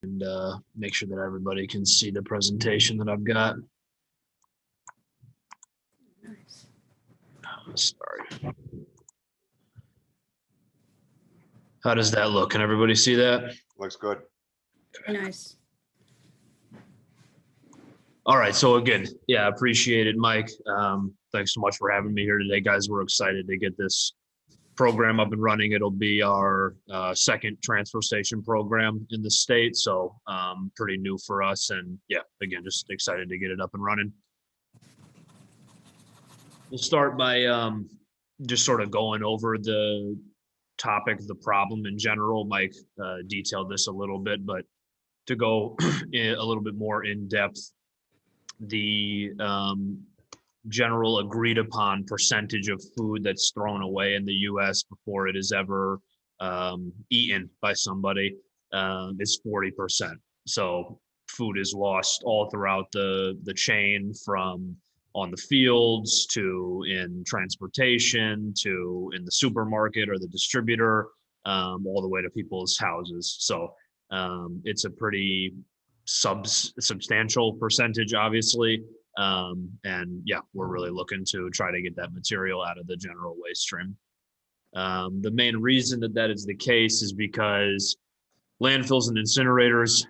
and make sure that everybody can see the presentation that I've got. Nice. Sorry. How does that look? Can everybody see that? Looks good. Very nice. All right. So again, yeah, appreciate it, Mike. Thanks so much for having me here today, guys. We're excited to get this program up and running. It'll be our second transfer station program in the state. So pretty new for us. And yeah, again, just excited to get it up and running. We'll start by just sort of going over the topic, the problem in general. Mike detailed this a little bit, but to go a little bit more in depth, the general agreed upon percentage of food that's thrown away in the U.S. before it is ever eaten by somebody is 40%. So food is lost all throughout the chain, from on the fields to in transportation to in the supermarket or the distributor, all the way to people's houses. So it's a pretty substantial percentage, obviously. And yeah, we're really looking to try to get that material out of the general waste stream. The main reason that that is the case is because landfills and incinerators,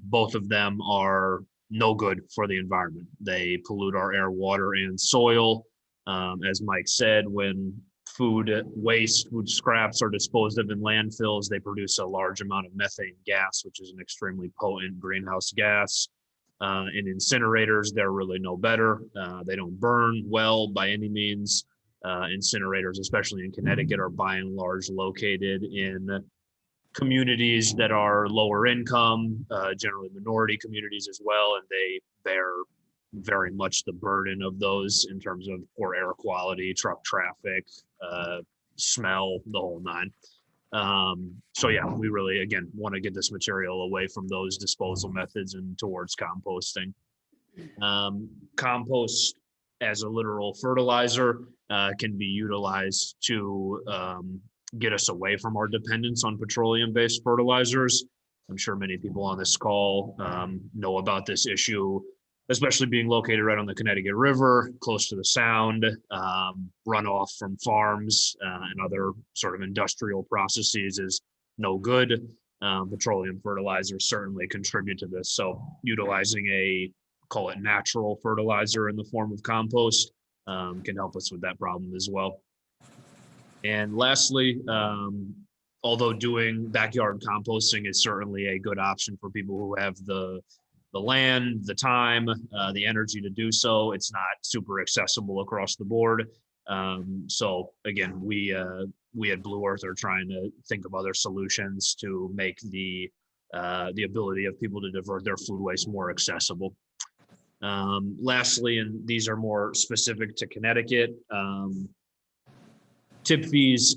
both of them are no good for the environment. They pollute our air, water, and soil. As Mike said, when food waste, food scraps are disposed of in landfills, they produce a large amount of methane gas, which is an extremely potent greenhouse gas. In incinerators, they're really no better. They don't burn well by any means. Incinerators, especially in Connecticut, are by and large located in communities that are lower income, generally minority communities as well, and they bear very much the burden of those in terms of poor air quality, truck traffic, smell, the whole nine. So yeah, we really, again, want to get this material away from those disposal methods and towards composting. Compost as a literal fertilizer can be utilized to get us away from our dependence on petroleum-based fertilizers. I'm sure many people on this call know about this issue, especially being located right on the Connecticut River, close to the Sound, runoff from farms and other sort of industrial processes is no good. Petroleum fertilizers certainly contribute to this. So utilizing a, call it natural fertilizer in the form of compost can help us with that problem as well. And lastly, although doing backyard composting is certainly a good option for people who have the land, the time, the energy to do so, it's not super accessible across the board. So again, we at Blue Earth are trying to think of other solutions to make the ability of people to divert their food waste more accessible. Lastly, and these are more specific to Connecticut, tip fees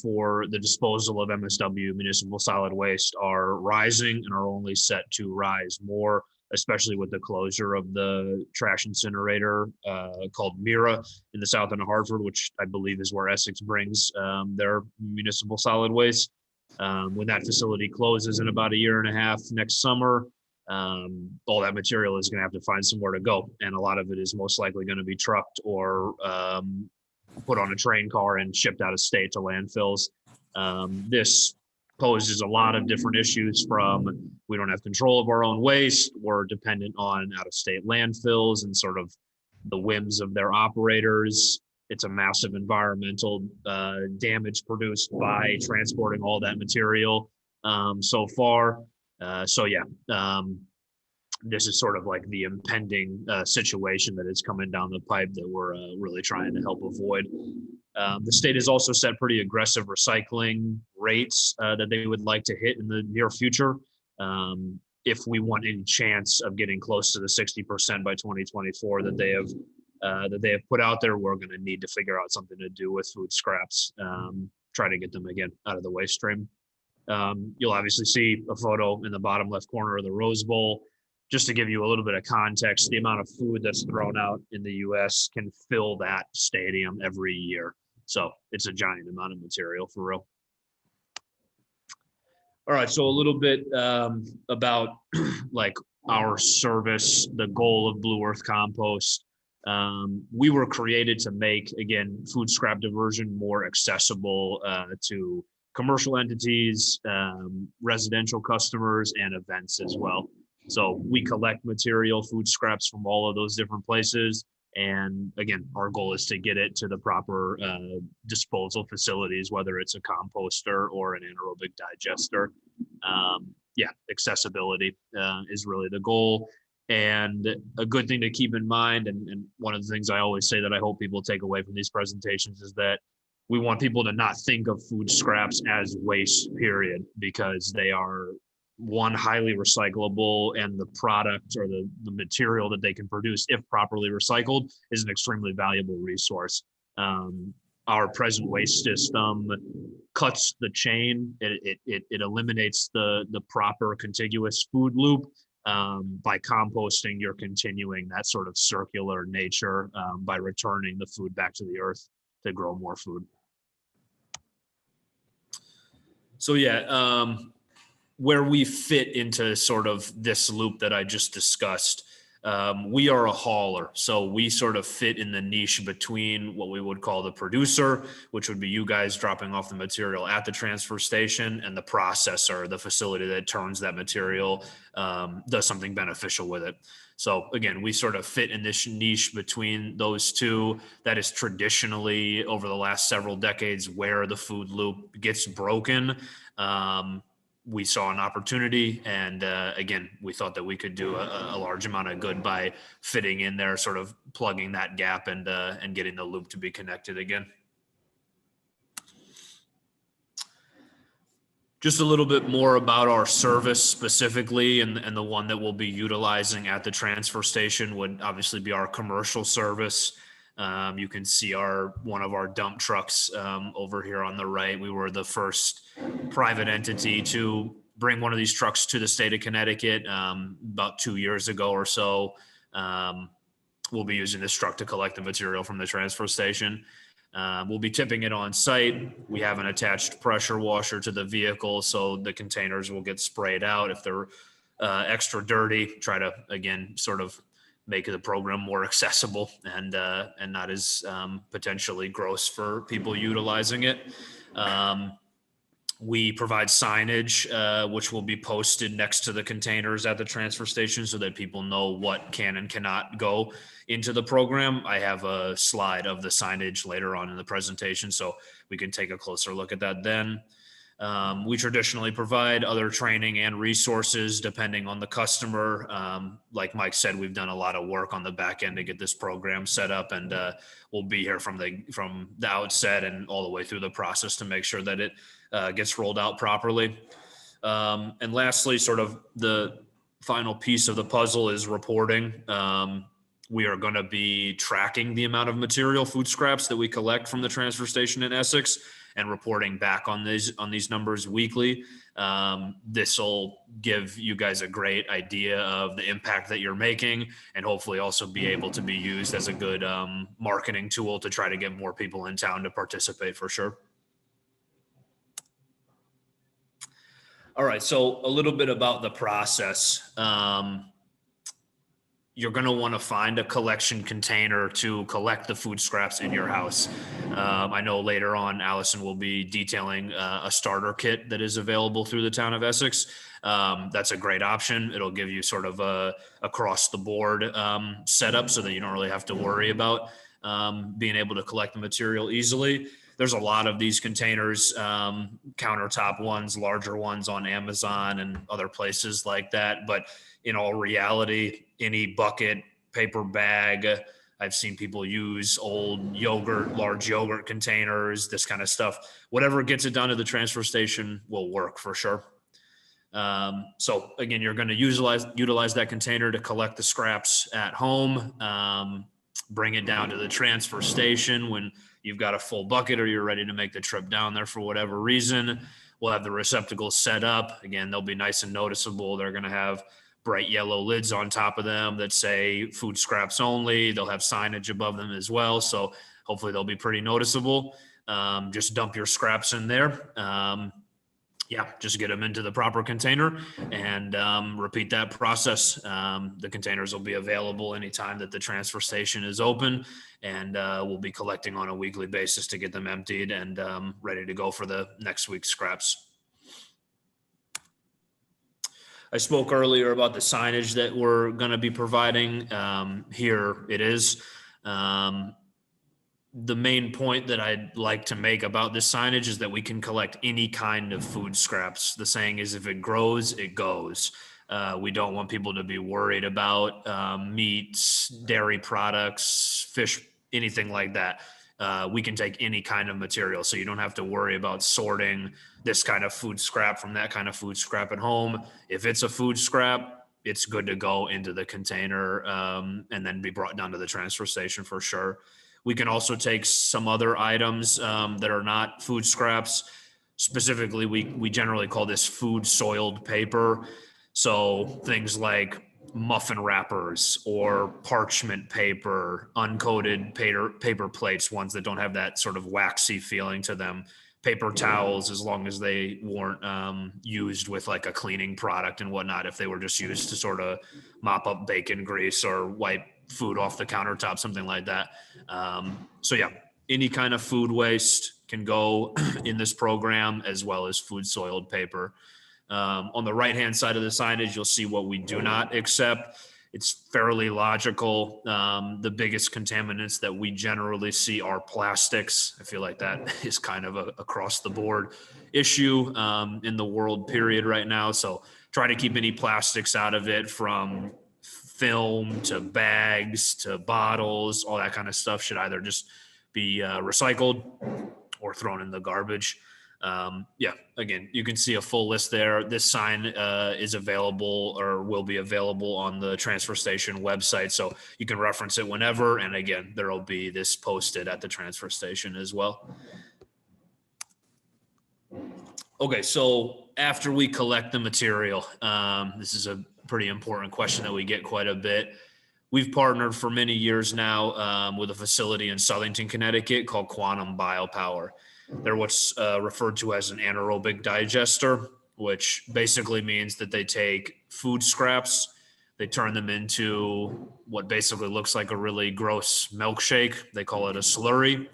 for the disposal of MSW, municipal solid waste, are rising and are only set to rise more, especially with the closure of the trash incinerator called Mira in the south end of Hartford, which I believe is where Essex brings their municipal solid waste. When that facility closes in about a year and a half next summer, all that material is going to have to find somewhere to go. And a lot of it is most likely going to be trucked or put on a train car and shipped out of state to landfills. This poses a lot of different issues, from we don't have control of our own waste, we're dependent on out-of-state landfills and sort of the whims of their operators. It's a massive environmental damage produced by transporting all that material so far. So yeah, this is sort of like the impending situation that is coming down the pipe that we're really trying to help avoid. The state has also set pretty aggressive recycling rates that they would like to hit in the near future. If we want any chance of getting close to the 60% by 2024 that they have put out there, we're going to need to figure out something to do with food scraps, try to get them again out of the waste stream. You'll obviously see a photo in the bottom left corner of the Rose Bowl. Just to give you a little bit of context, the amount of food that's thrown out in the US can fill that stadium every year. So it's a giant amount of material for real. All right, so a little bit about like our service, the goal of Blue Earth Compost. We were created to make, again, food scrap diversion more accessible to commercial entities, residential customers, and events as well. So we collect material, food scraps from all of those different places. And again, our goal is to get it to the proper disposal facilities, whether it's a composter or an anaerobic digester. Yeah, accessibility is really the goal. And a good thing to keep in mind, and one of the things I always say that I hope people take away from these presentations is that we want people to not think of food scraps as waste, period, because they are one, highly recyclable, and the product or the material that they can produce, if properly recycled, is an extremely valuable resource. Our present waste system cuts the chain. It eliminates the proper contiguous food loop. By composting, you're continuing that sort of circular nature by returning the food back to the earth to grow more food. So yeah, where we fit into sort of this loop that I just discussed. We are a hauler, so we sort of fit in the niche between what we would call the producer, which would be you guys dropping off the material at the transfer station, and the processor, the facility that turns that material, does something beneficial with it. So again, we sort of fit in this niche between those two. That is traditionally, over the last several decades, where the food loop gets broken. We saw an opportunity, and again, we thought that we could do a large amount of good by fitting in there, sort of plugging that gap and getting the loop to be connected again. Just a little bit more about our service specifically, and the one that we'll be utilizing at the transfer station would obviously be our commercial service. You can see one of our dump trucks over here on the right. We were the first private entity to bring one of these trucks to the state of Connecticut about 2 years ago or so. We'll be using this truck to collect the material from the transfer station. We'll be tipping it on site. We have an attached pressure washer to the vehicle, so the containers will get sprayed out if they're extra dirty. Try to, again, sort of make the program more accessible and not as potentially gross for people utilizing it. We provide signage, which will be posted next to the containers at the transfer station so that people know what can and cannot go into the program. I have a slide of the signage later on in the presentation, so we can take a closer look at that then. We traditionally provide other training and resources depending on the customer. Like Mike said, we've done a lot of work on the back end to get this program set up, and we'll be here from the outset and all the way through the process to make sure that it gets rolled out properly. And lastly, sort of the final piece of the puzzle is reporting. We are going to be tracking the amount of material, food scraps, that we collect from the transfer station in Essex, and reporting back on these numbers weekly. This will give you guys a great idea of the impact that you're making, and hopefully also be able to be used as a good marketing tool to try to get more people in town to participate, for sure. All right, so a little bit about the process. You're going to want to find a collection container to collect the food scraps in your house. I know later on Allison will be detailing a starter kit that is available through the town of Essex. That's a great option. It'll give you sort of a across the board setup so that you don't really have to worry about being able to collect the material easily. There's a lot of these containers, countertop ones, larger ones on Amazon and other places like that. But in all reality, any bucket, paper bag, I've seen people use old yogurt, large yogurt containers, this kind of stuff. Whatever gets it down to the transfer station will work for sure. So again, you're going to utilize that container to collect the scraps at home, bring it down to the transfer station when you've got a full bucket or you're ready to make the trip down there for whatever reason. We'll have the receptacles set up. Again, they'll be nice and noticeable. They're going to have bright yellow lids on top of them that say food scraps only. They'll have signage above them as well. So hopefully they'll be pretty noticeable. Just dump your scraps in there. Yeah, just get them into the proper container and repeat that process. The containers will be available anytime that the transfer station is open, and we'll be collecting on a weekly basis to get them emptied and ready to go for the next week's scraps. I spoke earlier about the signage that we're going to be providing. Here it is. Um, the main point that I'd like to make about this signage is that we can collect any kind of food scraps. The saying is, if it grows, it goes. We don't want people to be worried about meats, dairy products, fish, anything like that. We can take any kind of material, so you don't have to worry about sorting this kind of food scrap from that kind of food scrap at home. If it's a food scrap, it's good to go into the container and then be brought down to the transfer station for sure. We can also take some other items that are not food scraps. Specifically, we generally call this food soiled paper. So things like muffin wrappers or parchment paper, uncoated paper plates, ones that don't have that sort of waxy feeling to them. Paper towels, as long as they weren't used with like a cleaning product and whatnot, if they were just used to sort of mop up bacon grease or wipe food off the countertop, something like that. So yeah, any kind of food waste can go in this program, as well as food soiled paper. On the right-hand side of the signage, you'll see what we do not accept. It's fairly logical. The biggest contaminants that we generally see are plastics. I feel like that is kind of a across the board issue in the world period right now. So try to keep any plastics out of it, from film to bags to bottles. All that kind of stuff should either just be recycled or thrown in the garbage. Yeah, again, you can see a full list there. This sign is available or will be available on the transfer station website, so you can reference it whenever. And again, there will be this posted at the transfer station as well. Okay, so after we collect the material, this is a pretty important question that we get quite a bit. We've partnered for many years now with a facility in Southington, Connecticut called Quantum Biopower. They're what's referred to as an anaerobic digester, which basically means that they take food scraps, they turn them into what basically looks like a really gross milkshake. They call it a slurry.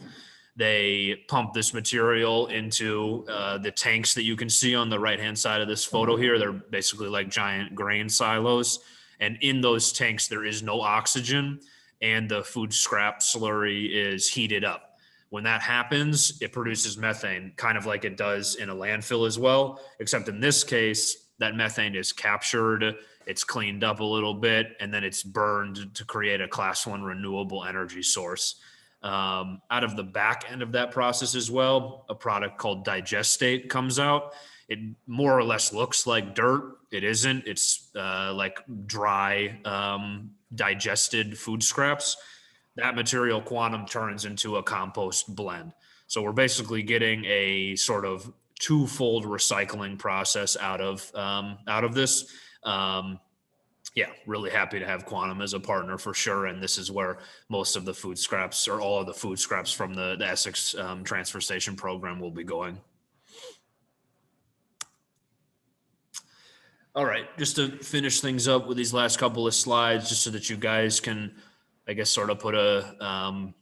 They pump this material into the tanks that you can see on the right-hand side of this photo here. They're basically like giant grain silos. And in those tanks, there is no oxygen, and the food scrap slurry is heated up. When that happens, it produces methane, kind of like it does in a landfill as well, except in this case, that methane is captured, it's cleaned up a little bit, and then it's burned to create a class 1 renewable energy source. Out of the back end of that process as well, a product called digestate comes out. It more or less looks like dirt. It isn't. It's like dry, digested food scraps. That material Quantum turns into a compost blend. So we're basically getting a sort of twofold recycling process out of this. Yeah, really happy to have Quantum as a partner for sure. And this is where most of the food scraps, or all of the food scraps from the Essex transfer station program, will be going. All right, just to finish things up with these last couple of slides, just so that you guys can, I guess, sort of put a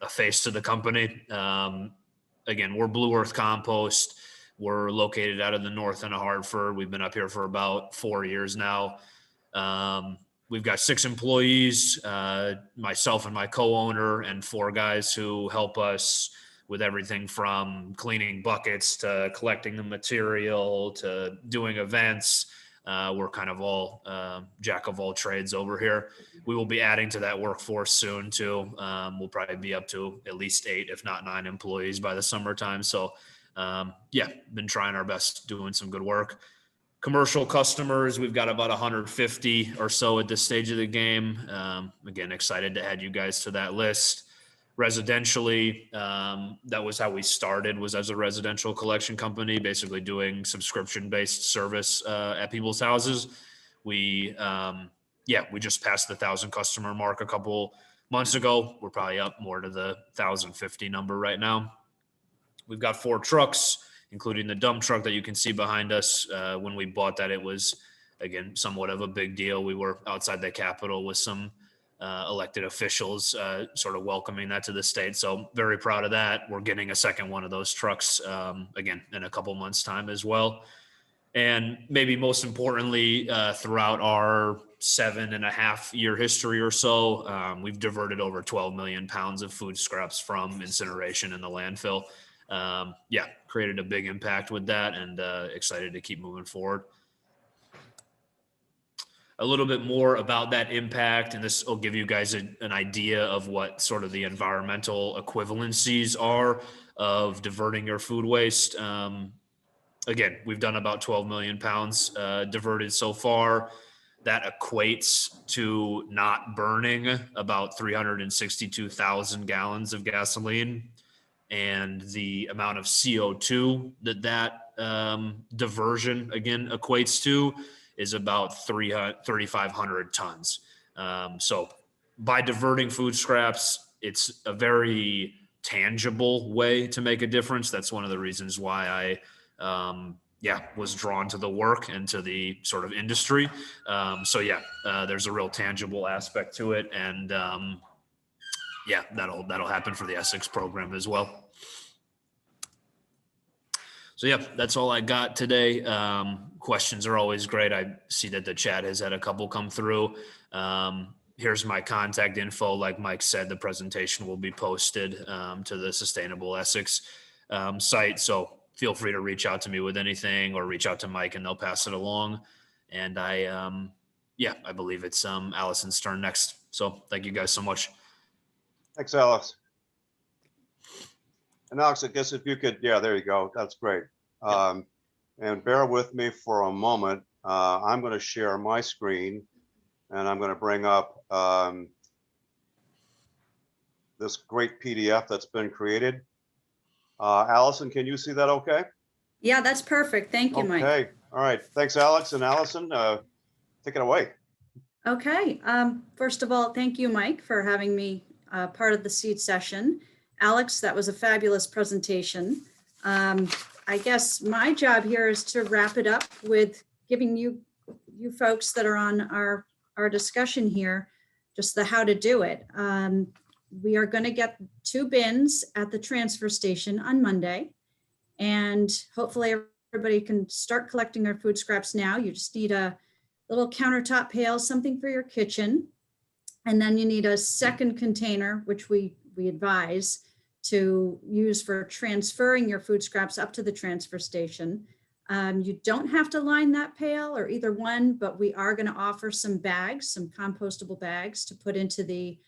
face to the company. Again, we're Blue Earth Compost. We're located out of the north end of Hartford. We've been up here for about 4 years now. We've got 6 employees, myself and my co-owner, and 4 guys who help us with everything from cleaning buckets to collecting the material to doing events. We're kind of all jack of all trades over here. We will be adding to that workforce soon too. We'll probably be up to at least 8, if not 9 employees by the summertime. So yeah, been trying our best, doing some good work. Commercial customers, we've got about 150 or so at this stage of the game. Again, excited to add you guys to that list. Residentially, that was how we started, was as a residential collection company, basically doing subscription-based service at people's houses. We just passed the 1,000 customer mark a couple months ago. We're probably up more to the 1,050 number right now. We've got 4 trucks, including the dump truck that you can see behind us. When we bought that, it was, again, somewhat of a big deal. We were outside the Capitol with some elected officials sort of welcoming that to the state. So very proud of that. We're getting a second one of those trucks, again, in a couple months' time as well. And maybe most importantly, throughout our 7.5 year history or so, we've diverted over 12 million pounds of food scraps from incineration in the landfill. Yeah, created a big impact with that, and excited to keep moving forward. A little bit more about that impact, and this will give you guys an idea of what sort of the environmental equivalencies are of diverting your food waste. Again, we've done about 12 million pounds diverted so far. That equates to not burning about 362,000 gallons of gasoline. And the amount of CO2 that diversion, again, equates to is about 3,500 tons. So by diverting food scraps, it's a very tangible way to make a difference. That's one of the reasons why I was drawn to the work and to the sort of industry. There's a real tangible aspect to it, and that'll happen for the Essex program as well. So that's all I got today. Questions are always great. I see that the chat has had a couple come through. Here's my contact info. Like Mike said, the presentation will be posted to the Sustainable Essex site. So feel free to reach out to me with anything, or reach out to Mike and they'll pass it along. And I believe it's Allison's turn next. So thank you guys so much. Thanks, Alex. And Alex, I guess if you could, there you go. That's great. And bear with me for a moment. I'm going to share my screen, and I'm going to bring up this great PDF that's been created. Allison, can you see that okay? Yeah, that's perfect. Thank you, Mike. Okay. All right. Thanks, Alex and Allison. Take it away. Okay. First of all, thank you, Mike, for having me part of the seed session. Alex, that was a fabulous presentation. I guess my job here is to wrap it up with giving you folks that are on our discussion here just the how to do it. We are going to get 2 bins at the transfer station on Monday, and hopefully everybody can start collecting their food scraps now. You just need a little countertop pail, something for your kitchen, and then you need a second container, which we advise to use for transferring your food scraps up to the transfer station. You don't have to line that pail or either one, but we are going to offer some bags, some compostable bags to put into the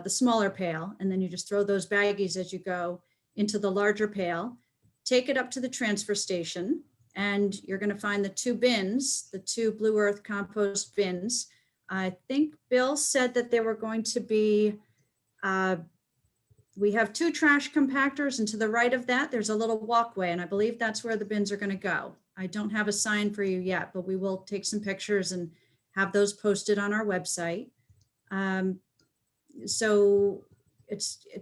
smaller pail. And then you just throw those baggies as you go into the larger pail, take it up to the transfer station, and you're going to find the 2 bins, the 2 Blue Earth compost bins. I think Bill said that they were going to be, we have 2 trash compactors, and to the right of that, there's a little walkway, and I believe that's where the bins are going to go. I don't have a sign for you yet, but we will take some pictures and have those posted on our website. So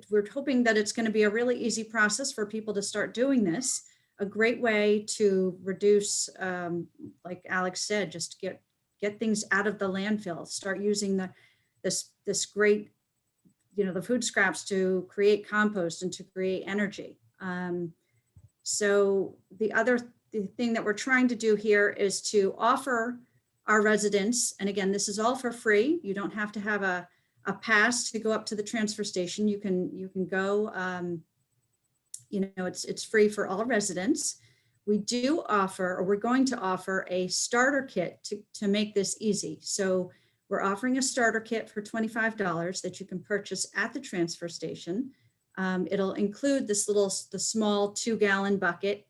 we're hoping that it's going to be a really easy process for people to start doing this. A great way to reduce, like Alex said, just get things out of the landfill. Start using this great, the food scraps to create compost and to create energy. So the thing that we're trying to do here is to offer our residents, and again, this is all for free. You don't have to have a pass to go up to the transfer station. You can go, it's free for all residents. We do offer, or we're going to offer, a starter kit to make this easy. So we're offering a starter kit for $25 that you can purchase at the transfer station. It'll include the small 2-gallon bucket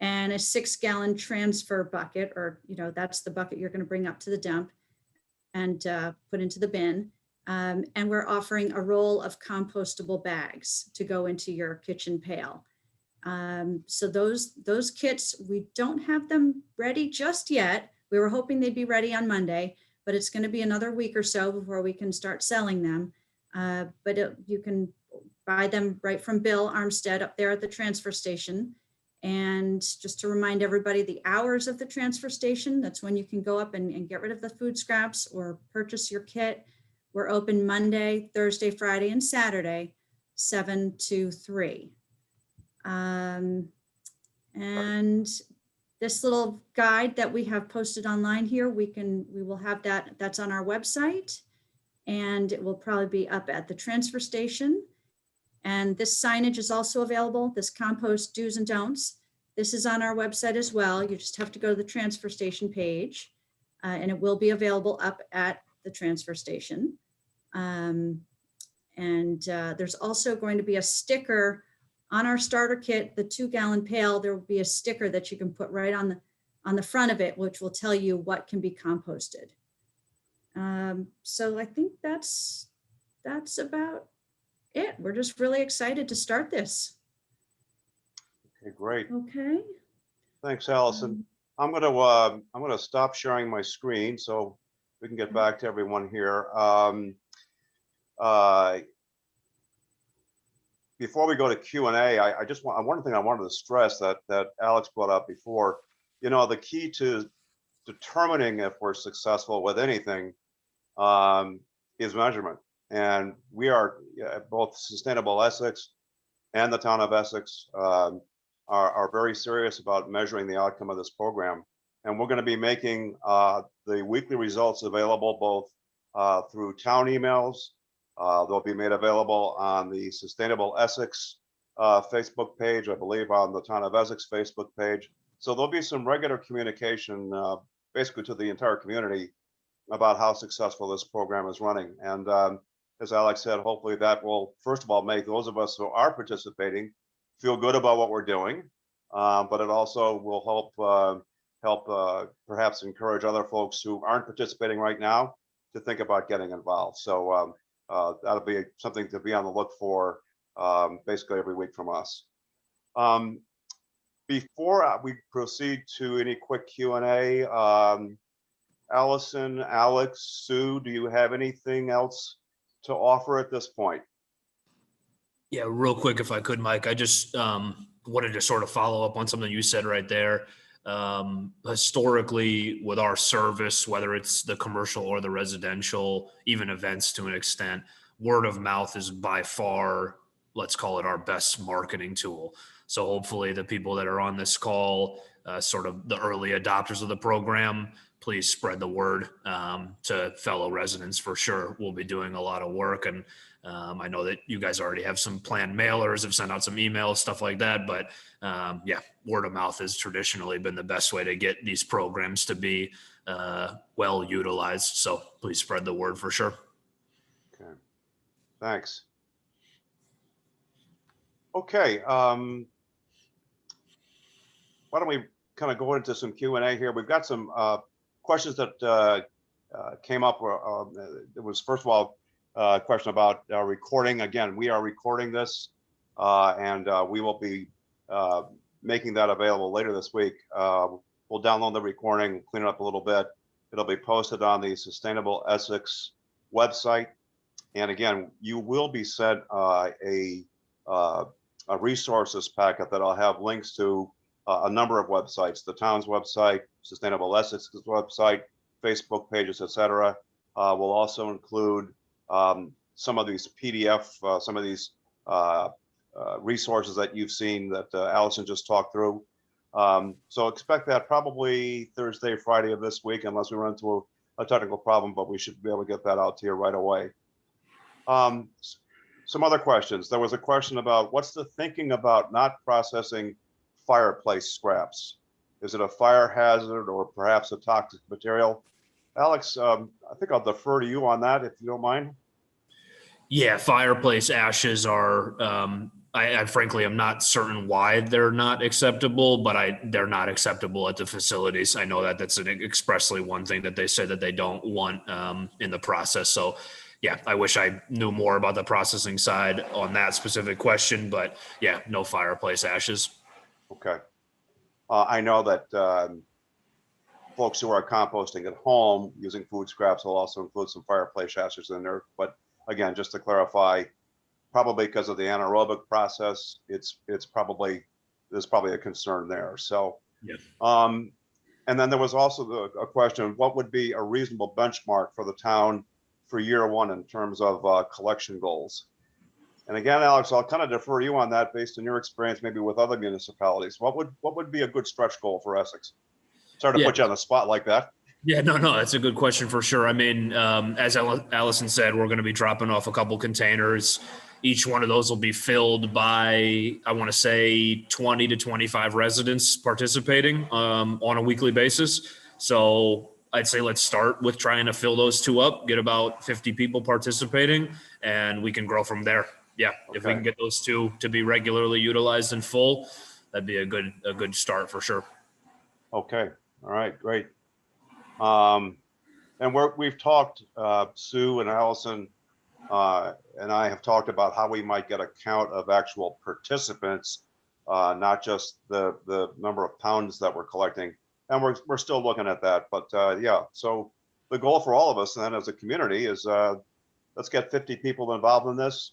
and a 6-gallon transfer bucket, or that's the bucket you're going to bring up to the dump and put into the bin. And we're offering a roll of compostable bags to go into your kitchen pail. So those kits, we don't have them ready just yet. We were hoping they'd be ready on Monday, but it's going to be another week or so before we can start selling them. But you can buy them right from Bill Armstead up there at the transfer station. And just to remind everybody, the hours of the transfer station, that's when you can go up and get rid of the food scraps or purchase your kit. We're open Monday, Thursday, Friday, and Saturday, 7 to 3. And this little guide that we have posted online here, we will have that's on our website, and it will probably be up at the transfer station. And this signage is also available, this compost do's and don'ts. This is on our website as well. You just have to go to the transfer station page, and it will be available up at the transfer station. There's also going to be a sticker on our starter kit, the 2-gallon pail. There will be a sticker that you can put right on the front of it, which will tell you what can be composted. So I think that's about it. We're just really excited to start this. Okay, great. Okay. Thanks, Allison. I'm gonna stop sharing my screen so we can get back to everyone here. Before we go to Q&A, I just want one thing I wanted to stress that Alex brought up before. You know, the key to determining if we're successful with anything is measurement. And we are both Sustainable Essex and the town of Essex are very serious about measuring the outcome of this program. And we're going to be making the weekly results available both through town emails. They'll be made available on the Sustainable Essex Facebook page, I believe on the town of Essex Facebook page. So there'll be some regular communication basically to the entire community about how successful this program is running. And as Alex said, hopefully that will, first of all, make those of us who are participating feel good about what we're doing, but it also will help perhaps encourage other folks who aren't participating right now to think about getting involved. So that'll be something to be on the look for basically every week from us. Before we proceed to any quick Q&A, Allison, Alex, Sue, do you have anything else to offer at this point? Yeah, real quick, if I could, Mike, I just wanted to sort of follow up on something you said right there. Historically, with our service, whether it's the commercial or the residential, even events to an extent, word of mouth is by far, let's call it, our best marketing tool. So hopefully the people that are on this call, sort of the early adopters of the program, please spread the word to fellow residents for sure. We'll be doing a lot of work, and I know that you guys already have some planned mailers, have sent out some emails, stuff like that. But yeah, word of mouth has traditionally been the best way to get these programs to be well utilized. So please spread the word for sure. Okay, thanks. Okay, why don't we kind of go into some Q&A here? We've got some questions that came up. It was, first of all, a question about recording. Again, we are recording this and we will be making that available later this week. We'll download the recording, clean it up a little bit. It'll be posted on the Sustainable Essex website. And again, you will be sent a resources packet that'll have links to a number of websites, the town's website, Sustainable Essex's website, Facebook pages, etc. We'll also include some of these PDF, some of these resources that you've seen that Allison just talked through. So expect that probably Thursday, Friday of this week, unless we run into a technical problem, but we should be able to get that out to you right away. Some other questions. There was a question about what's the thinking about not processing fireplace scraps? Is it a fire hazard or perhaps a toxic material? Alex, I think I'll defer to you on that if you don't mind. Yeah, fireplace ashes are, I frankly am not certain why they're not acceptable, but they're not acceptable at the facilities. I know that that's expressly one thing that they say that they don't want in the process. So yeah, I wish I knew more about the processing side on that specific question, but yeah, no fireplace ashes. Okay. I know that folks who are composting at home using food scraps will also include some fireplace ashes in there. But again, just to clarify, probably because of the anaerobic process, it's probably there's probably a concern there. So, Yeah. and then there was also a question, what would be a reasonable benchmark for the town for year one in terms of collection goals? And again, Alex, I'll kind of defer you on that based on your experience, maybe with other municipalities. What would be a good stretch goal for Essex? Sorry to Yeah. put you on the spot like that. Yeah, no, that's a good question for sure. I mean, as Allison said, we're going to be dropping off a couple containers. Each one of those will be filled by, I want to say, 20 to 25 residents participating on a weekly basis. So I'd say let's start with trying to fill those two up, get about 50 people participating, and we can grow from there. Yeah, if we Okay. can get those two to be regularly utilized in full, that'd be a good start for sure. Okay. All right. Great. And we've talked, Sue and Allison and I have talked about how we might get a count of actual participants, not just the number of pounds that we're collecting. And we're still looking at that. But yeah, so the goal for all of us then as a community is let's get 50 people involved in this.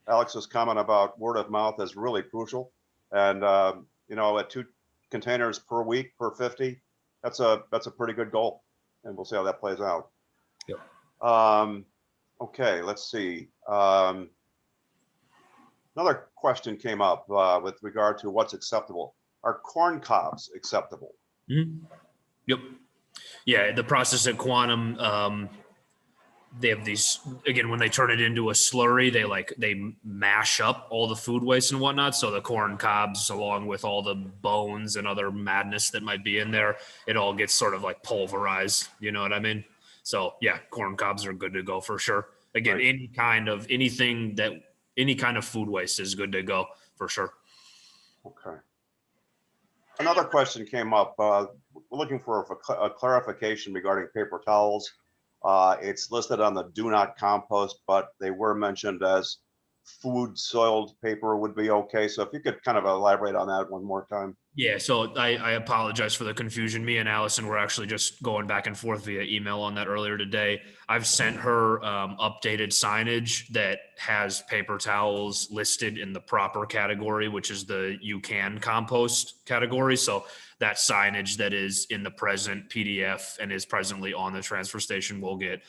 Alex's comment about word of mouth is really crucial. And you know, at 2 containers per week per 50, that's a pretty good goal. And we'll see how that plays out. Yep. Okay, let's see. Another question came up with regard to what's acceptable. Are corn cobs acceptable? Mm-hmm. Yep. Yeah, the process at Quantum, they have these, again, when they turn it into a slurry, they mash up all the food waste and whatnot. So the corn cobs, along with all the bones and other madness that might be in there, it all gets sort of like pulverized. You know what I mean? So yeah, corn cobs are good to go for sure. Again, Right. any kind of food waste is good to go for sure. Okay. Another question came up. We're looking for a clarification regarding paper towels. It's listed on the do not compost, but they were mentioned as food soiled paper would be okay. So if you could kind of elaborate on that one more time. Yeah, so I apologize for the confusion. Me and Allison were actually just going back and forth via email on that earlier today. I've sent her updated signage that has paper towels listed in the proper category, which is the you can compost category. So that signage that is in the present PDF and is presently on the transfer station will get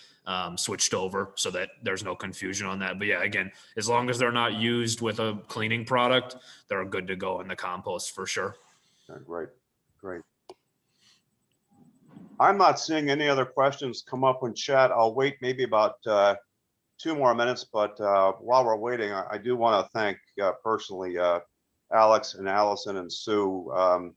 switched over so that there's no confusion on that. But yeah, again, as long as they're not used with a cleaning product, they're good to go in the compost for sure. Okay, great. I'm not seeing any other questions come up in chat. I'll wait maybe about 2 more minutes, but while we're waiting, I do want to thank personally Alex and Allison and Sue.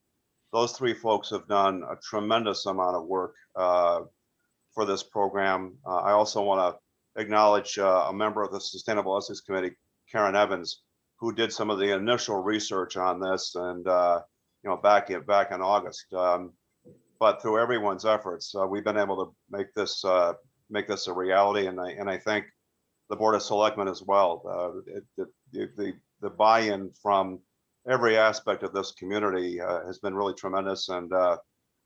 Those 3 folks have done a tremendous amount of work for this program. I also want to acknowledge a member of the Sustainable Essex Committee, Karen Evans, who did some of the initial research on this and you know, back in August. But through everyone's efforts, we've been able to make this a reality, and I thank the Board of Selectmen as well. The buy-in from every aspect of this community has been really tremendous, and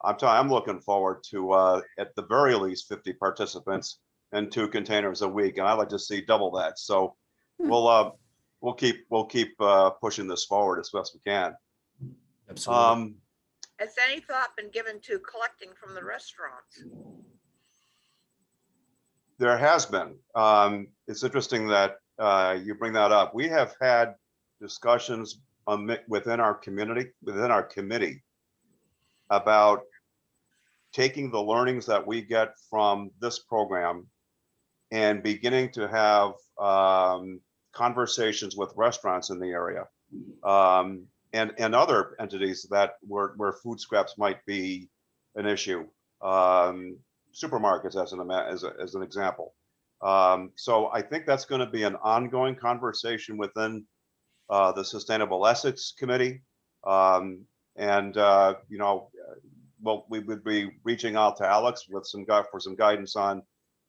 I'm looking forward to at the very least 50 participants and 2 containers a week, and I'd like to see double that. So we'll keep pushing this forward as best we can. Absolutely. Has any thought been given to collecting from the restaurants? There has been. It's interesting that you bring that up. We have had discussions within our community, within our committee, about taking the learnings that we get from this program and beginning to have conversations with restaurants in the area. And other entities that where food scraps might be an issue, supermarkets as an example. So I think that's going to be an ongoing conversation within the Sustainable Essex Committee, and you know, well, we would be reaching out to Alex with some guidance on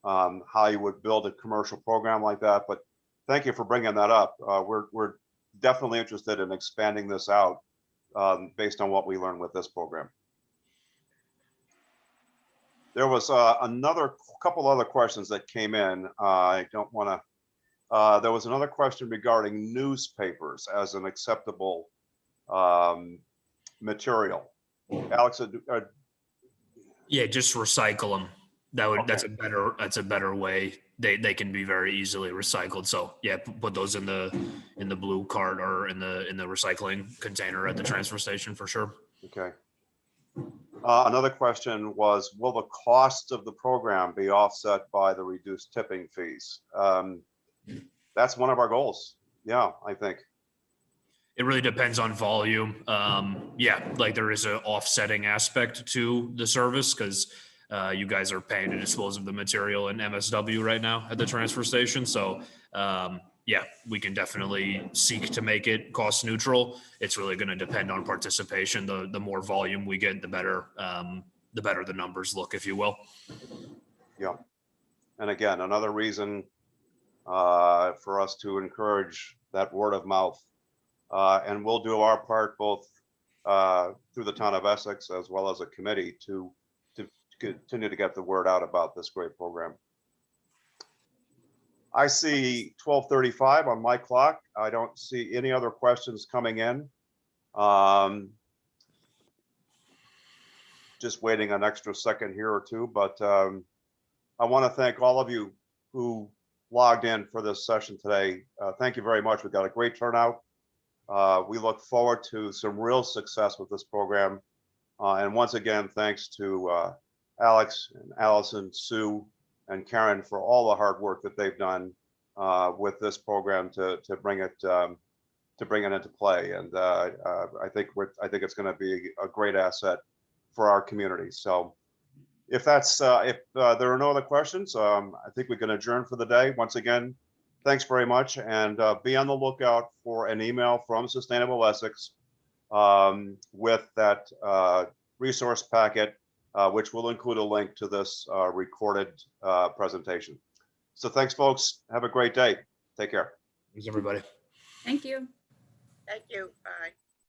how you would build a commercial program like that. But thank you for bringing that up. We're definitely interested in expanding this out based on what we learned with this program. There was another couple other questions that came in. I don't want to. There was another question regarding newspapers as an acceptable material. Alex, Yeah, just recycle them. That's Okay. a better way. They can be very easily recycled. So yeah, put those in the blue cart or in the recycling container at the transfer station for sure. Okay. Another question was, will the cost of the program be offset by the reduced tipping fees? That's one of our goals. Yeah, I think. It really depends on volume. Yeah, like there is an offsetting aspect to the service because you guys are paying to dispose of the material in MSW right now at the transfer station. So yeah, we can definitely seek to make it cost neutral. It's really going to depend on participation. The more volume we get, the better the numbers look, if you will. Yeah. And again, another reason for us to encourage that word of mouth. And we'll do our part both through the town of Essex as well as a committee to continue to get the word out about this great program. I see 12:35 on my clock. I don't see any other questions coming in. Just waiting an extra second here or two, but I want to thank all of you who logged in for this session today. Thank you very much. We've got a great turnout. We look forward to some real success with this program. And once again, thanks to Alex and Allison, Sue, and Karen for all the hard work that they've done with this program to bring it into play. And I think it's going to be a great asset for our community. So if there are no other questions, I think we can adjourn for the day. Once again, thanks very much, and be on the lookout for an email from Sustainable Essex with that resource packet, which will include a link to this recorded presentation. So thanks, folks. Have a great day. Take care. Thanks, everybody. Thank you. Thank you. Bye.